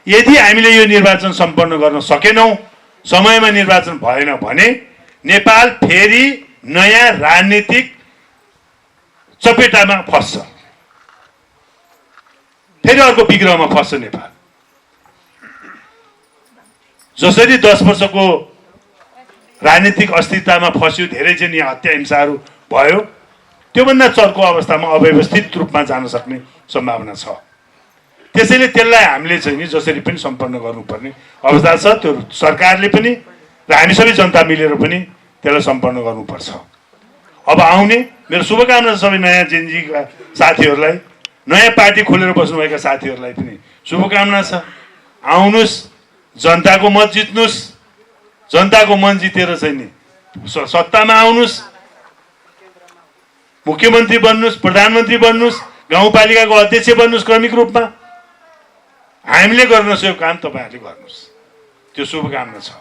यदि हामीले यो निर्वाचन सम्पन्न गर्न सकेनौँ, समयमा निर्वाचन भएन भने नेपाल फेरि नयाँ राजनीतिक चपेटामा फस्छ, फेरि अर्को विग्रहमा फस्छ नेपाल। जसरी 10 वर्षको राजनीतिक अस्थिरतामा फस्यो, धेरै चाहिँ यहाँ हत्या हिंसाहरू भयो, त्योभन्दा चर्को अवस्थामा अव्यवस्थित रूपमा जान सक्ने सम्भावना छ। त्यसैले त्यसलाई हामीले चाहिँ नि जसरी पनि सम्पन्न गर्नुपर्ने अवस्था छ। त्यो सरकारले पनि र हामी सबै जनता मिलेर पनि त्यसलाई सम्पन्न गर्नुपर्छ। अब आउने मेरो शुभकामना सबै नयाँ जेनजीका साथीहरूलाई, नयाँ पार्टी खोलेर बस्नुभएका साथीहरूलाई पनि शुभकामना छ। आउनुहोस्, जनताको मत जित्नुहोस्, जनताको मन जितेर चाहिँ नि सत्तामा आउनुहोस्, मुख्यमन्त्री बन्नुहोस्, प्रधानमन्त्री बन्नुहोस्, गाउँपालिकाको अध्यक्ष बन्नुहोस् क्रमिक रूपमा। हामीले गर्न सकेको काम तपाईँहरूले गर्नुहोस्, त्यो शुभकामना छ।